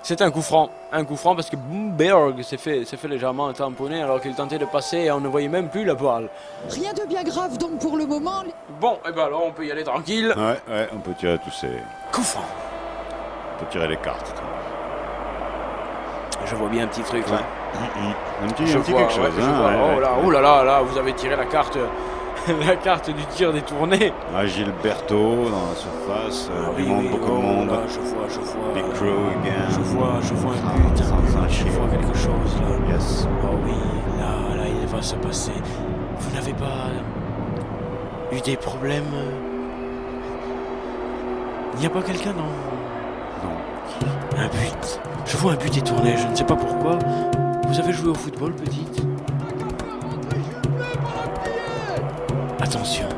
C'est un coup franc parce que Bloomberg s'est fait légèrement tamponner alors qu'il tentait de passer et on ne voyait même plus la balle. Rien de bien grave donc pour le moment. Bon, et ben alors on peut y aller tranquille. Ouais, on peut tirer tous ces... Coup franc. On peut tirer les cartes. Je vois bien un petit truc là. Un petit quelque chose. Oh là, vous avez tiré la carte du tir détourné. Gilberto dans la surface, beaucoup de monde. Là, je vois. Big Crow again. Je vois un but. Je vois quelque chose là. Yes. Oh oui, là, il va se passer. Vous n'avez pas eu des problèmes? Il n'y a pas quelqu'un dans... Non. Un but. Je vois un but détourné, je ne sais pas pourquoi. Vous avez joué au football, petite? Attention.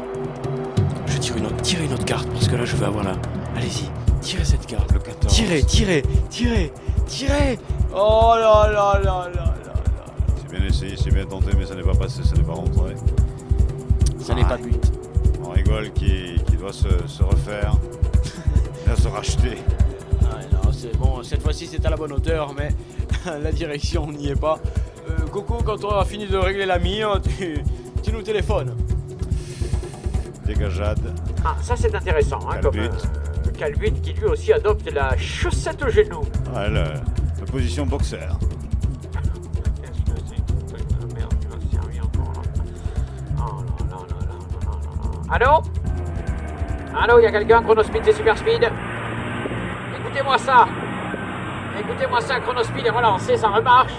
Je tire une autre carte parce que là je vais avoir la... Allez-y, tirez cette carte. Le 14. Tirez. Oh là. C'est bien essayé, c'est bien tenté, mais ça n'est pas passé, ça n'est pas rentré. Ça n'est pas but. On rigole qui doit se refaire. Bien se racheter. Non, c'est bon, cette fois-ci c'est à la bonne hauteur, mais la direction n'y est pas. Coco, quand on aura fini de régler la mire, tu nous téléphones. Dégageade. Ah, ça c'est intéressant, hein, Calbut. comme Calbut qui lui aussi adopte la chaussette au genou. Ouais, la position boxer. Allô, il y a quelqu'un, Chronospeed et Super Speed? Écoutez-moi ça, Chronospeed est relancé, ça remarche.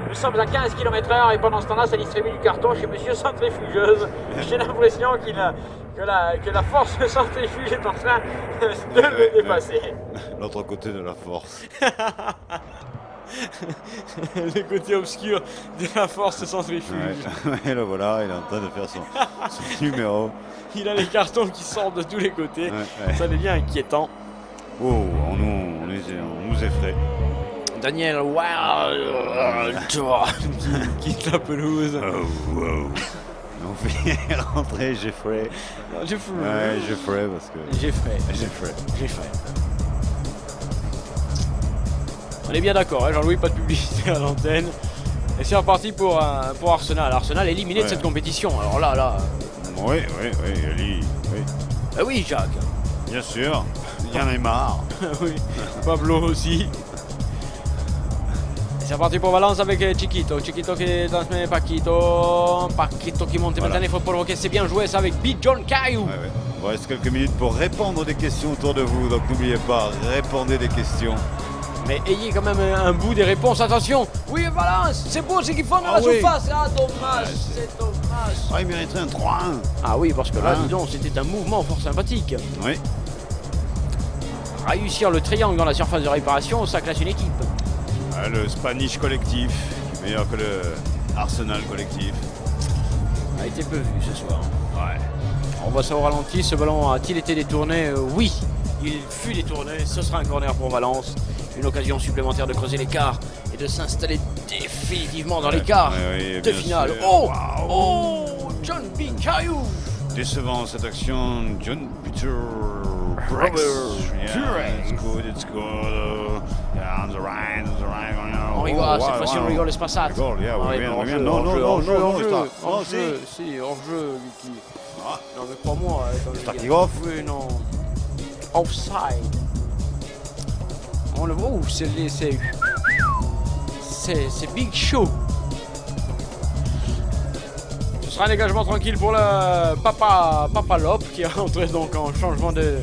Nous sommes à 15 km/h et pendant ce temps-là, ça distribue du carton chez Monsieur Centrifugeuse. J'ai l'impression que la force centrifuge est en train de le dépasser. L'autre côté de la force. Le côté obscur de la force centrifuge. Ouais, là voilà, il est en train de faire son numéro. Il a les cartons qui sortent de tous les côtés. Ouais. Ça devient inquiétant. Oh, on nous effraie. Daniel Wild qui quitte la pelouse. Oh. On fait rentrer Jeffrey. Jeffrey. Ouais, Jeffrey parce que... Jeffrey. On est bien d'accord, hein, Jean-Louis, pas de publicité à l'antenne. Et c'est reparti pour Arsenal. Arsenal éliminé de cette compétition. Alors là... Oui, Ali. Oui. Ah oui, Jacques. Bien sûr, il y en a marre. Oui, Pablo aussi. C'est reparti pour Valence avec Chiquito qui transmet Paquito qui monte maintenant, il faut provoquer, c'est bien joué ça avec Big John Caillou. Il vous reste quelques minutes pour répondre des questions autour de vous, donc n'oubliez pas, répondez des questions. Mais ayez quand même un bout des réponses, attention. Oui, Valence, c'est beau, c'est qu'ils font dans la surface. Ah, dommage, c'est dommage. Ah, il mériterait un 3-1. Ah oui, parce que là, dis donc, c'était un mouvement fort sympathique. Oui. Réussir le triangle dans la surface de réparation, ça classe une équipe. Le Spanish collectif, qui est meilleur que le Arsenal collectif. A été peu vu ce soir. Ouais. On voit ça au ralenti, ce ballon a-t-il été détourné? Oui, il fut détourné, ce sera un corner pour Valence. Une occasion supplémentaire de creuser l'écart et de s'installer définitivement dans l'écart de finale. Sûr. Oh, John B. Caillou. Décevant cette action, John Peter Brex. It's good. Yeah, on the right. On rigole, cette fois-ci on rigole espacate. Non, hors-jeu, si, hors-jeu, Vicky. Non, mais crois-moi. Starting-off. Oui, non. Offside. On le voit où c'est Big Show. Ce sera un dégagement tranquille pour le Papa Lop qui est rentré donc en changement de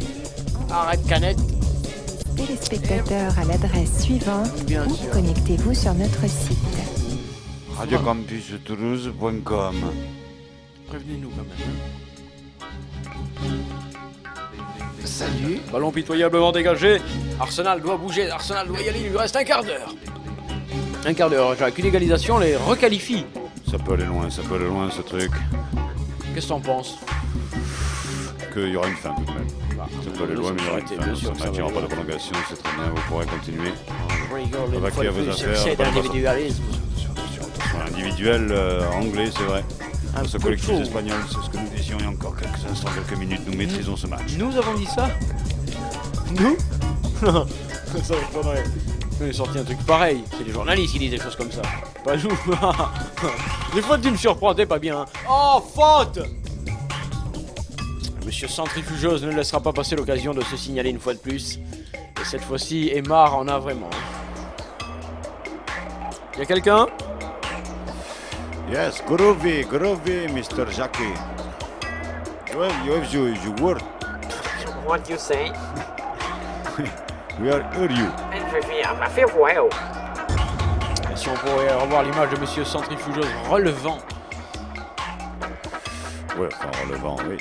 arrêt de canette. Téléspectateurs à l'adresse suivante ou connectez-vous sur notre site. Radiocampustoulouse.com. Prévenez-nous quand même. Salut. Ballon pitoyablement dégagé. Arsenal doit bouger, Arsenal doit y aller, il lui reste un quart d'heure. Un quart d'heure, Jacques. Une égalisation les requalifie. Ça peut aller loin ce truc. Qu'est-ce que t'en penses? Qu'il y aura une fin tout de même. Ça peut aller loin, mais il y aura une fin. Bien sûr, ça ne pas de prolongation, c'est très bien, vous pourrez continuer. On va crier à vos affaires. C'est d'individualisme. Individuel anglais, c'est vrai. Ce collectif chaud. espagnol, c'est ce que nous disions il y a encore quelques instants, quelques minutes, nous maîtrisons ce match. Nous avons dit ça? Nous? Non, ça m'étonnerait. On est sorti un truc pareil. C'est les journalistes qui disent des choses comme ça. Pas nous. Des fois tu me surprends, t'es pas bien. Oh, faute! Monsieur Centrifugeuse ne laissera pas passer l'occasion de se signaler une fois de plus. Et cette fois-ci, Aymar en a vraiment. Y'a quelqu'un? Yes, groovy, Mr. Jackie. Well, you have your word. What you say? We are you. m'a fait well. Et si on pourrait revoir l'image de Monsieur Centrifugeuse relevant. Ouais, enfin relevant, oui.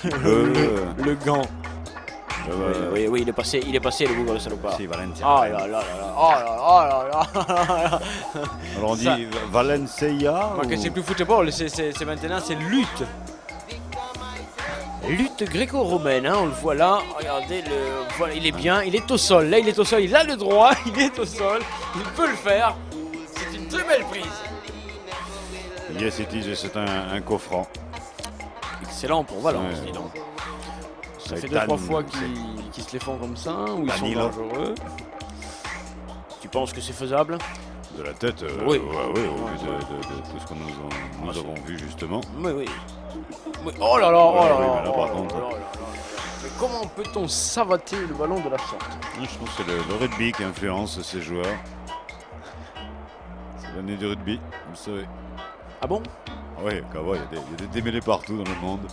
Le gant. Oui, il est passé le Google le salopard. Si, Valencia. Oh là là là là, oh là là. Alors on dit Valencia ou... C'est plus football, c'est maintenant, c'est lutte. Lutte gréco-romaine, hein, on le voit là, regardez, voilà, il est bien, il est au sol, là il est au sol, il a le droit, il est au sol, il peut le faire, c'est une très belle prise. Yes, it is, c'est un coup franc. Excellent pour Valence, dis donc. Ça fait 2-3 fois qu'ils se les font comme ça, ou ils sont dangereux. Tu penses que c'est faisable? De la tête, oui. Au vu de ce que nous avons vu justement. Oui. Oh là là, oh là là, là, par contre. Mais comment peut-on savater le ballon de la sorte? Je pense que c'est le rugby qui influence ces joueurs. C'est l'année du rugby, vous savez. Ah bon? Oui, il y a des démêlés partout dans le monde.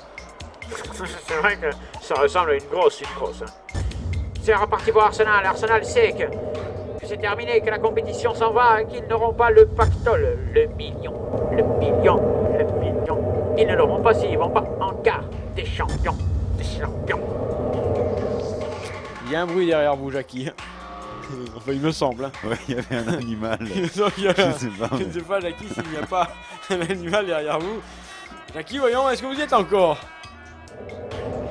C'est vrai que ça ressemble à une grosse. Hein. C'est reparti pour Arsenal. Arsenal sait que c'est terminé, que la compétition s'en va, qu'ils n'auront pas le pactole, le million. Ils ne l'auront pas s'ils ne vont pas en quart des champions. Il y a un bruit derrière vous, Jackie. Enfin, il me semble. Hein. Oui, il y avait un animal. Je sais pas, Jackie, s'il n'y a pas un animal derrière vous. Jackie, voyons, est-ce que vous y êtes encore?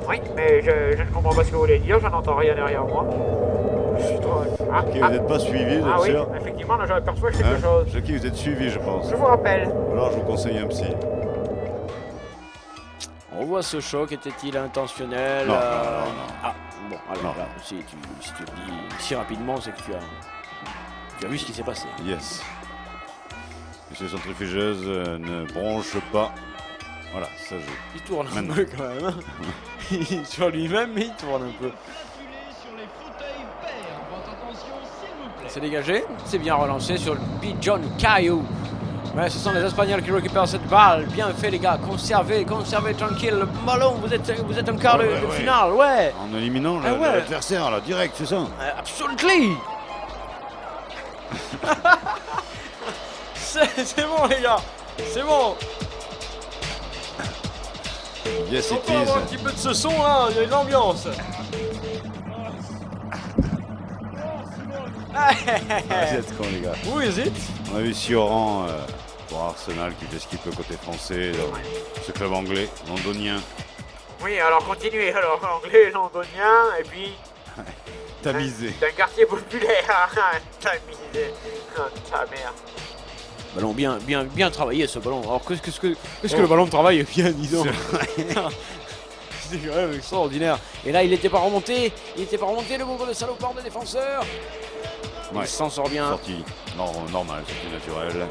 Oui, mais je ne comprends pas ce que vous voulez dire, je n'entends rien derrière moi. Je suis trop... vous n'êtes pas suivi, vous êtes sûr? Oui, effectivement, là, j'aperçois quelque chose. Jackie, vous êtes suivi, je pense. Je vous rappelle. Alors, je vous conseille un psy. On voit ce choc, était-il intentionnel? Non. Ah, bon, alors là, si tu le dis si rapidement, c'est que tu as vu ce qui s'est passé. Yes. Monsieur Centrifugeuse ne bronche pas. Voilà, ça joue. Il tourne un peu quand même. Hein. Sur lui-même, mais il tourne un peu. C'est dégagé, c'est bien relancé sur le John Caillou. Ouais, ce sont les Espagnols qui récupèrent cette balle. Bien fait, les gars. Conservez tranquille le ballon. Vous êtes en quart de finale, ouais. En éliminant l'adversaire, là, direct, c'est ça? Absolutely. C'est bon, les gars. C'est bon. Yes, it is. On un petit peu de ce son, là. Il y a une ambiance. C'est con, les gars. Who is it? On a vu Sioran pour Arsenal qui fait ce qu'il peut côté français, ce club anglais, londonien. Oui, alors continuez, alors anglais, londonien, et puis... Tamisé. D'un quartier populaire, tamisé. Oh, ta mère. Ballon bien travaillé, ce ballon. Alors qu'est-ce que le ballon travaille bien, dis donc. C'est quand même extraordinaire. Et là, il n'était pas remonté, le gros de salopard de défenseur. Il s'en sort bien. Sorti normal, sorti naturel.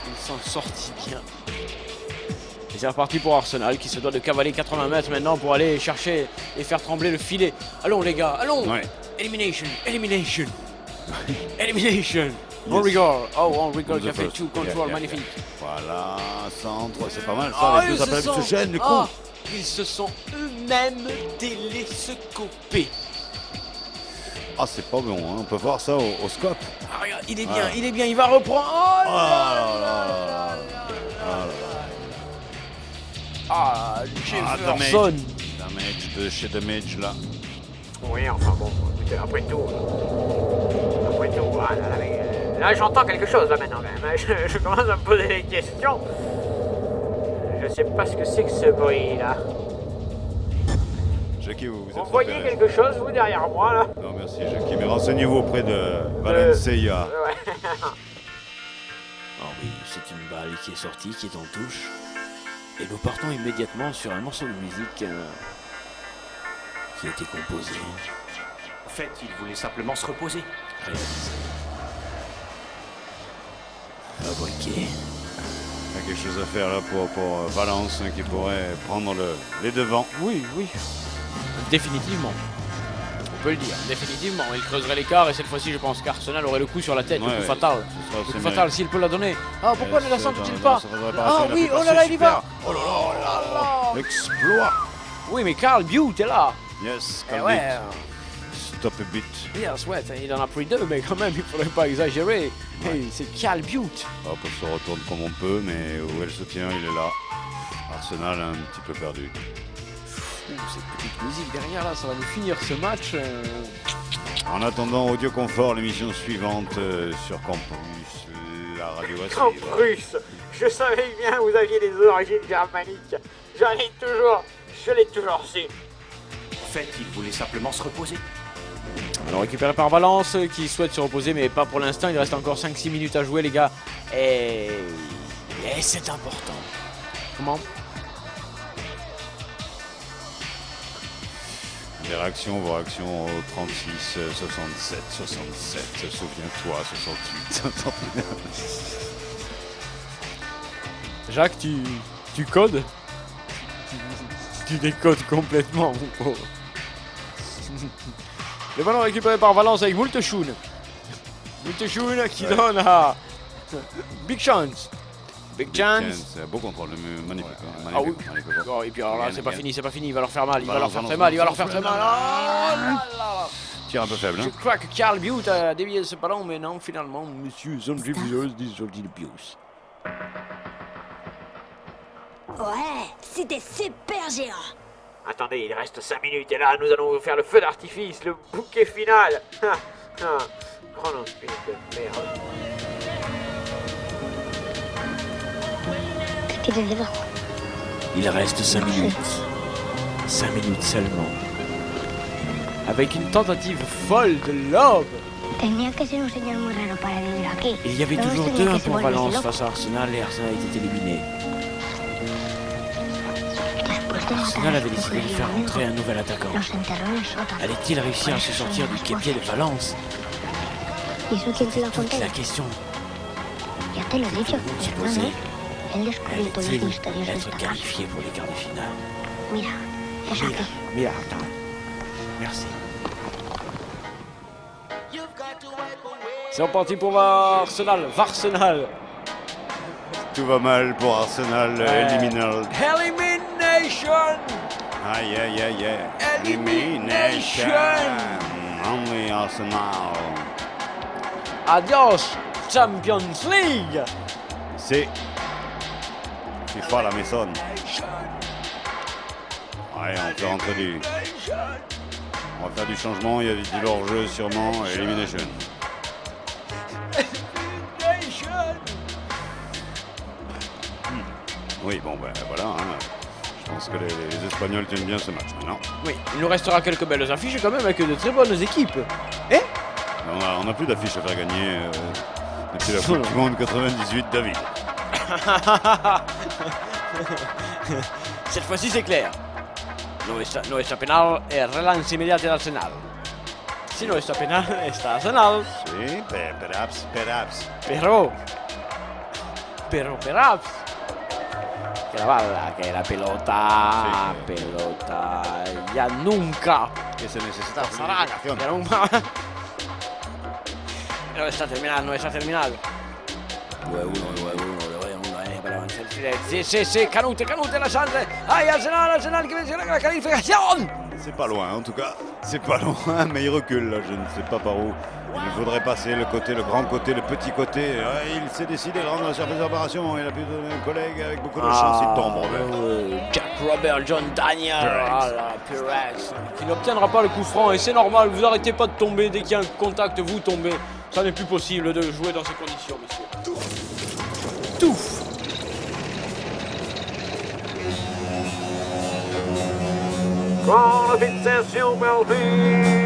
Il s'en sortit bien. Et c'est reparti pour Arsenal qui se doit de cavaler 80 mètres maintenant pour aller chercher et faire trembler le filet. Allons les gars, allons. Ouais. Elimination. Henry qui a fait tout contrôle magnifique. Voilà, centre, c'est pas mal ça, les deux appels se chaînent du coup. Ils se sont eux-mêmes télescopés. Ah, c'est pas bon, hein. On peut voir ça au scope. Ah, regarde, il est bien, il va reprendre. Oh là là. Jefferson. Damage de chez Damage là. Oui, enfin bon, écoutez, après tout, là j'entends quelque chose là maintenant quand même. Je commence à me poser des questions. Je sais pas ce que c'est que ce bruit là. Jackie, vous êtes voyez quelque chose, vous, derrière moi, là? Non, merci, Jackie, mais renseignez-vous auprès de Valencia. Oh oui, c'est une balle qui est sortie, qui est en touche. Et nous partons immédiatement sur un morceau de musique qui a été composé fait, il voulait simplement se reposer. Réaliser. Fabriquer. Il y a quelque chose à faire là pour Valence qui pourrait prendre les devants. Oui, oui. Définitivement. On peut le dire, définitivement. Il creuserait l'écart et cette fois-ci, je pense qu'Arsenal aurait le coup sur la tête, le coup fatal. Le coup fatal s'il peut la donner. Ah, pourquoi ne la sent-il pas? Ah oui, oh là là, il y va. Oh là là, l'exploit. Oui, mais Carl Butte est là. Yes, Carl Butte. Stop a bit. Yes, ouais, il en a pris 2, mais quand même, il faudrait pas exagérer. Hey, c'est Carl Butte. Hop, on se retourne comme on peut, mais où est le soutien? Il est là. Arsenal un petit peu perdu. Cette petite musique derrière là, ça va nous finir ce match. En attendant, Audio Confort, l'émission suivante sur Campus, la radio à suivre. Campus, je savais bien vous aviez des origines germaniques. Je l'ai toujours su. En fait, il voulait simplement se reposer. Alors récupéré par Valence qui souhaite se reposer, mais pas pour l'instant. Il reste encore 5-6 minutes à jouer, les gars. Et c'est important. Comment? Les réactions, vos réactions au 36, 67, 67, souviens-toi, 68, 69. Jacques, tu codes? Tu décodes complètement, mon pauvre. Le ballon récupéré par Valence avec Multeschun. Multeschun qui donne à Big Chance. Big Chance. C'est un beau contrôle, magnifique. Ah oui. Oh, et puis alors là, c'est pas fini, il va leur faire mal, il va leur faire très mal, il va leur faire très mal. Tir un peu faible. Je crois que Carl Butte a dévié ce ballon, mais non, finalement, monsieur Zonjibios dit Zonjibios. Ouais, c'était super géant. Attendez, il reste 5 minutes et là, nous allons vous faire le feu d'artifice, le bouquet final. Grand speed de merde. Il reste 5 minutes. 5 minutes seulement. Avec une tentative folle de Lob. Il y avait toujours 2-1 pour Valence face à Arsenal et Arsenal était éliminé. Arsenal avait décidé de faire rentrer un nouvel attaquant. Allait-il réussir à se sortir du guêpier de Valence? C'était toute la question. Que se posait. Allait-il être qualifié pour les quarts de finale? Mira, attends. Merci. C'est reparti pour Arsenal. Arsenal. Tout va mal pour Arsenal, Elimination. Aïe, aïe, aïe, aïe. Elimination. Only Arsenal. Adios, Champions League. C'est FIFA la maison. Ouais, on peut rentrer du... On va faire du changement, il y a du hors-jeu sûrement, Elimination. Oui, bon, ben voilà, hein. Je pense que les Espagnols tiennent bien ce match maintenant. Oui, il nous restera quelques belles affiches quand même avec de très bonnes équipes. Eh? On n'a plus d'affiches à faire gagner depuis la Coupe du Monde 98, David. Cette fois-ci c'est clair. No está penal et relance immédiate d'Arsenal. Si no está penal, está Arsenal. Sí, perhaps. Pero perhaps. Que la bala, que la pelota, sí, pelota, ya nunca. Que se necesita planificación. Ya nunca. No está terminado. 9-1, para avanzar. Sí, Canute la chance. ¡Ay, Arsenal qui veut la qualification! C'est pas loin en tout cas, c'est pas loin, mais il recule là, je ne sais pas par où. Il faudrait passer le côté, le grand côté, le petit côté. Ouais, il s'est décidé de rendre la surface d'opération. Il a pu donner un collègue avec beaucoup de chance, il tombe. Jack Robert, John Daniel, Pirex, qui n'obtiendra pas le coup franc et c'est normal, vous arrêtez pas de tomber, dès qu'il y a un contact, vous tombez. Ça n'est plus possible de jouer dans ces conditions, messieurs. Touf. Grande fixation, Melvin.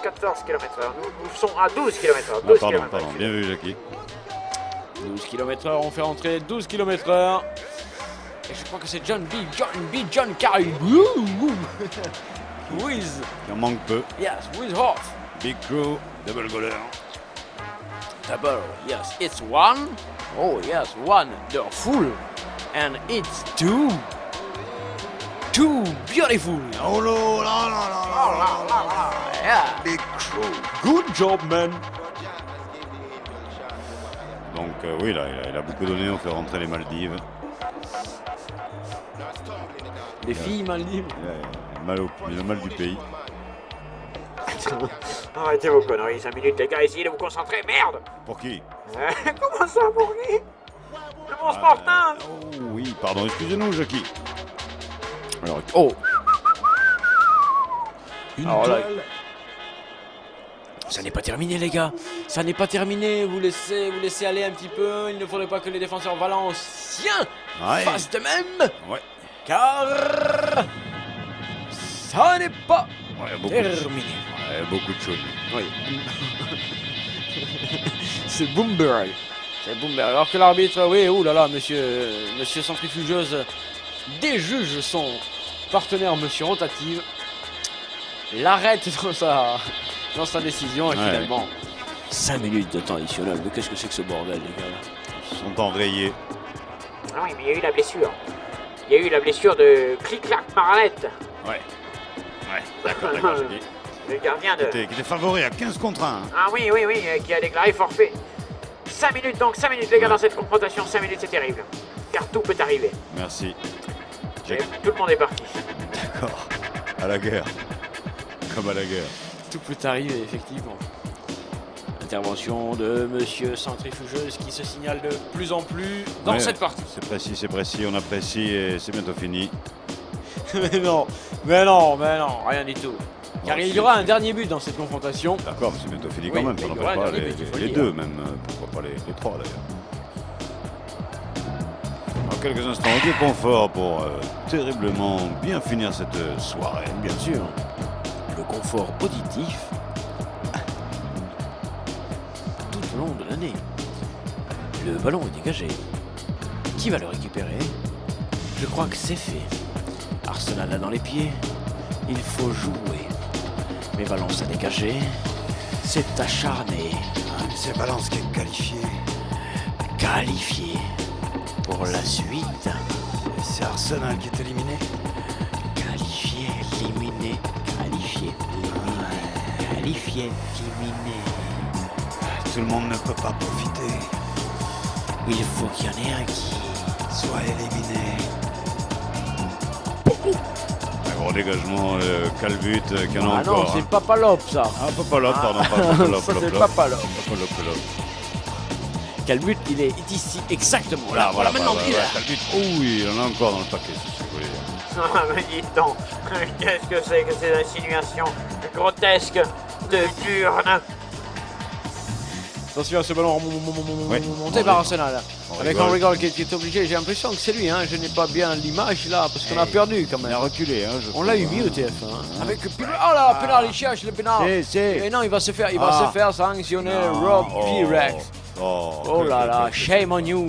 14 km/h. Nous sommes à 12 km/h. 12 pardon, bien vu, Jackie. 12 km/h, on fait rentrer 12 km/h. Et je crois que c'est John Carey. With. Il en manque peu. Yes, with Hoff. Big Crew, double goaler. Double, yes, it's one. Oh yes, one, they're full. And it's two. Two beautiful. Oh là là là là. Yeah. Big Crew. Good job, man. Donc oui, là, il a beaucoup donné, on fait rentrer les Maldives. Les filles Maldives. Il a le mal du pays. Arrêtez vos conneries, 5 minutes les gars, essayez de vous concentrer, merde. Pour qui? Comment ça, pour qui? Le bon Sportin. Oh oui, pardon, excusez-nous, Jackie. Alors, oh. Alors là, ça n'est pas terminé, les gars. Ça n'est pas terminé. Vous laissez aller un petit peu. Il ne faudrait pas que les défenseurs valenciens fassent de même. Ouais. Car ça n'est pas terminé. Beaucoup de choses. Oui. C'est Boomberg. C'est Boomberg. Alors que l'arbitre, oui, oulala, monsieur centrifugeuse déjuge son partenaire, monsieur Rotative. L'arrête dans sa décision et finalement 5 minutes de temps additionnel. Mais qu'est-ce que c'est que ce bordel, les gars? Ils sont enrayés. Ah oui, mais il y a eu la blessure. Il y a eu la blessure de Clic-Clac Maranette. Ouais, d'accord. Le gardien de... Qui était favori à 15 contre 1. Hein. Ah oui, qui a déclaré forfait. 5 minutes donc, 5 minutes les gars dans cette confrontation. 5 minutes c'est terrible. Car tout peut arriver. Merci. Et tout le monde est parti. D'accord. À la guerre. Comme à la guerre. Tout peut arriver, effectivement. Intervention de monsieur centrifugeuse qui se signale de plus en plus dans cette partie. C'est précis, on apprécie et c'est bientôt fini. mais non, rien du tout. Car il y aura un dernier but dans cette confrontation. D'accord, c'est bientôt fini quand même, ça n'empêche pas les deux même, pourquoi pas les trois d'ailleurs. Dans quelques instants, au confort pour terriblement bien finir cette soirée. Bien sûr, le confort auditif tout au long de l'année. Le ballon est dégagé. Qui va le récupérer? Je crois que c'est fait. Arsenal a dans les pieds. Il faut jouer. Mais Valence a dégagé. C'est acharné. C'est Valence qui est qualifié. Qualifié pour la suite. C'est Arsenal qui est éliminé. Qualifié, éliminé. Qualifié, éliminé. Qualifié, éliminé. Tout le monde ne peut pas profiter. Il faut qu'il y en ait un qui soit éliminé. Un gros dégagement, Calvut qui en a encore. Non, c'est Papalop ça. Ah, Papalop, pardon, Papalop. Ça c'est Papalop. Calvut, il est ici exactement là. Voilà, maintenant il est là. Calvut, oui, il en a encore dans le paquet, c'est ce que vous voulez dire. Ah, mais dites donc, qu'est-ce que c'est que ces insinuations grotesques de Durne? Attention à ce ballon monté par Arsenal. Avec Henry Gold qui est obligé, j'ai l'impression que c'est lui, je n'ai pas bien l'image là, parce qu'on a perdu quand même. Il a reculé, on l'a eu mis au TF1. Avec oh là, pénal, il cherche le pénal. Et non, il va se faire sanctionner Rob P-Rex. Oh là là, shame on you.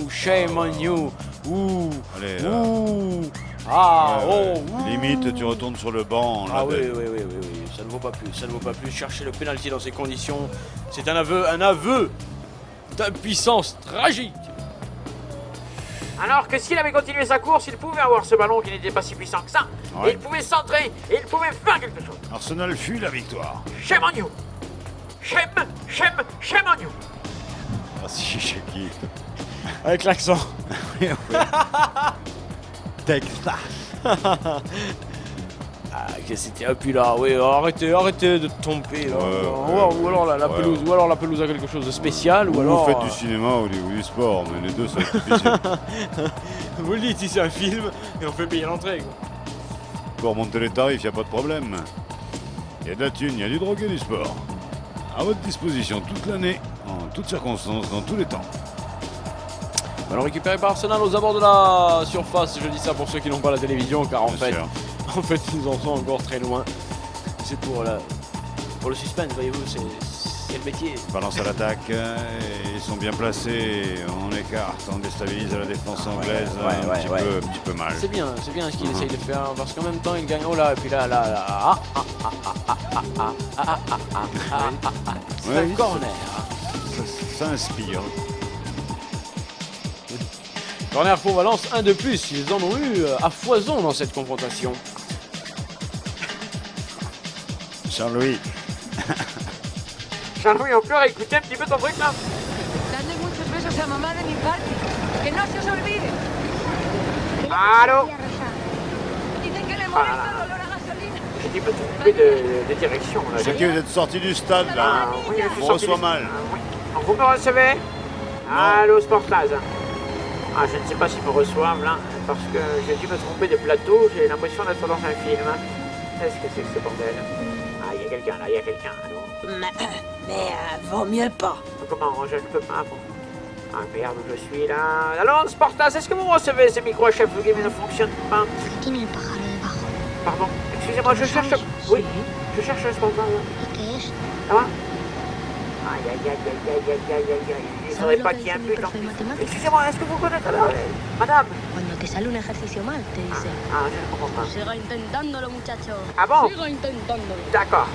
Ouh. Allez, là. Ouh. Limite, tu retournes sur le banc. Ah oui, ça ne vaut pas plus. Chercher le pénalty dans ces conditions, c'est un aveu d'impuissance tragique. Alors que s'il avait continué sa course, il pouvait avoir ce ballon qui n'était pas si puissant que ça. Ouais. Et il pouvait centrer, et il pouvait faire quelque chose. Arsenal fuit la victoire. Shame on you. Shame on you. Merci, Jackie. Avec l'accent. Texas. Que c'était puis là, arrêtez de tomber là. Ou alors la pelouse, ou alors la pelouse a quelque chose de spécial, ou alors. Vous faites du cinéma ou du sport, mais les deux ça va être difficile. Vous le dites, si c'est un film, et on fait payer l'entrée. Pour monter les tarifs, il n'y a pas de problème. Il y a de la thune, il y a du drogue et du sport. À votre disposition toute l'année, en toutes circonstances, dans tous les temps. Ballon récupéré par Arsenal aux abords de la surface. Je dis ça pour ceux qui n'ont pas la télévision, car en fait, ils en sont encore très loin. C'est pour le suspense, voyez-vous. Quel métier. Balance à l'attaque, ils sont bien placés, on écarte, on déstabilise la défense anglaise un petit peu mal. C'est bien ce qu'il essaye de faire, parce qu'en même temps il gagne, oh là, et puis là, c'est un corner. Ça inspire. Corner pour Valence, un de plus, ils en ont eu à foison dans cette confrontation. Jean-Louis. Jean-Louis, on peut réécouter un petit peu ton truc là? Dadle muchos besos a mamá de mi parte. Que no se os olvide. Allô? Dicen que le molesta el olor a gasolina. J'ai dit me tromper de direction là. C'est qui, vous êtes sorti du stade là? Oui, je suis On sorti reçoit du- mal. Oui. Vous me recevez? Allô, Sportaz. Ah, je ne sais pas s'ils me reçoivent là, parce que j'ai dû me tromper de plateau, j'ai l'impression d'être dans un film. Qu'est-ce que c'est que ce bordel? Ah, il y a quelqu'un là, il y a quelqu'un. Mais vaut mieux pas. Comment? Je ne peux pas. Bon. Ah merde, où je suis là. Alors, Sportaz, est-ce que vous me recevez? Ces micros à chef de game ne fonctionnent pas. Pardon, excusez-moi, je cherche... Oui, je cherche un Sportaz. Ça va? Aïe, aïe, aïe, aïe, aïe, aïe, aïe, aïe, aïe. Il ne faudrait pas qu'il y ait un but en plus. Excusez-moi, est-ce que vous connaissez la... Madame? Cuando te sale un ejercicio mal, te dice. Ah, je ne comprends pas. Siga intentándolo, muchacho. Ah bon? Siga intentándolo. D'accord.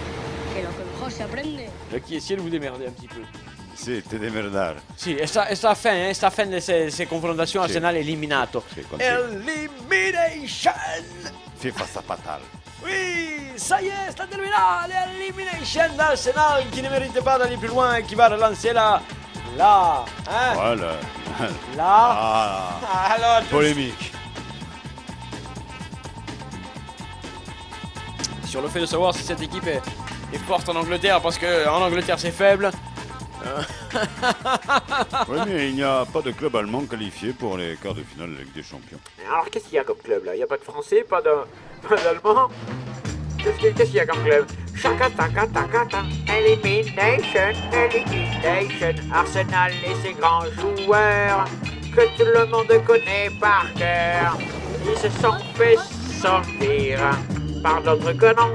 Que lo que mejor se aprende. Là, qui essaie de vous démerder un petit peu. Sì, te demerdare. Sì, e sta a fin di queste confrontazioni Arsenal eliminato. Elimination! FIFA Zapatal. Oui, ça y est, c'est terminé, l'élimination d'Arsenal qui ne mérite pas d'aller plus loin, qui va relancer là, hein? Voilà. Là. Ah, alors, polémique. Sur le fait de savoir si cette équipe est forte en Angleterre, parce qu'en Angleterre c'est faible. Oui, mais il n'y a pas de club allemand qualifié pour les quarts de finale de la Ligue des Champions. Alors, qu'est-ce qu'il y a comme club là? Il n'y a pas de français, pas d'allemand? Qu'est-ce qu'il y a comme club? Chaka-taka-taka-ta. Elimination, elimination. Arsenal et ses grands joueurs que tout le monde connaît par cœur. Ils se sont fait sortir par d'autres que non,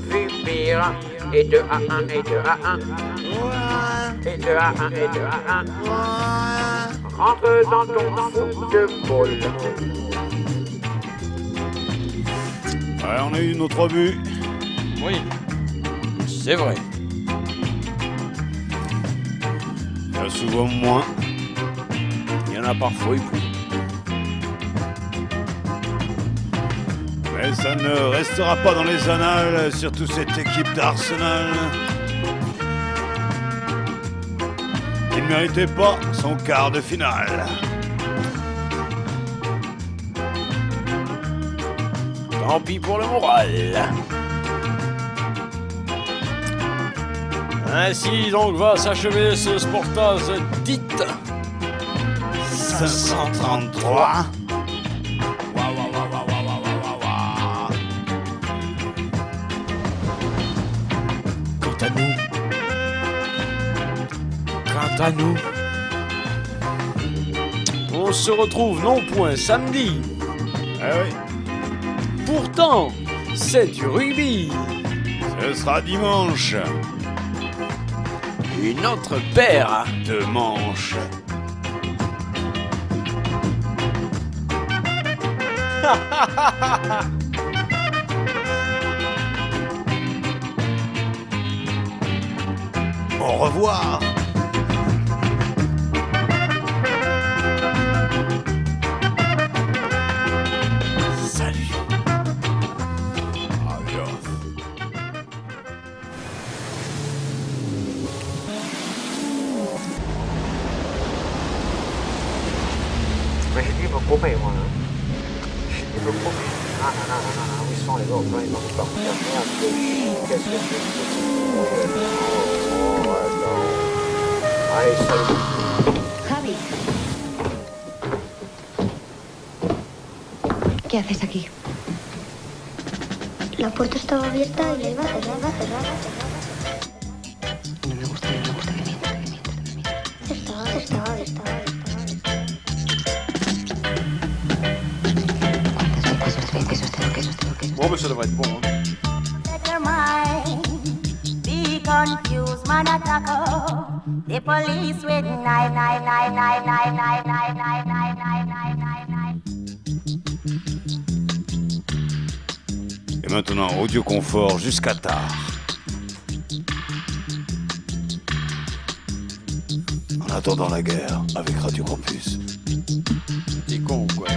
vu pire. Et 2 à 1, et 2 à 1. Et 2 à 1, et 2 à 1. Rentre dans ton football. Ouais, on a eu nos 3 buts. Oui, c'est vrai. Il y a souvent moins. Il y en a parfois plus. Mais ça ne restera pas dans les annales, surtout cette équipe d'Arsenal qui ne méritait pas son quart de finale. Tant pis pour le moral. Ainsi donc va s'achever ce Sportaz dit 533. Quant à nous, on se retrouve non point samedi. Ah oui. Pourtant, c'est du rugby. Ce sera dimanche. Une autre paire de manches. Au revoir. Salut. Adios. Mais j'ai dû me couper, moi. J'ai dû me couper. Ah, non, où sont les autres? Ils vont partir. Merde, qu'est-ce que c'est que ça? Oh, non. Allez, salut. Javi. ¿Qué haces aquí? La puerta estaba abierta y la iba cerrada. No me gusta que mientas. Estaba. Bon, mais ça devrait être bon. Hein. Be confused man attack. The police with knife. Et maintenant, audio confort jusqu'à tard. En attendant la guerre avec Radio Campus. T'es con ou quoi?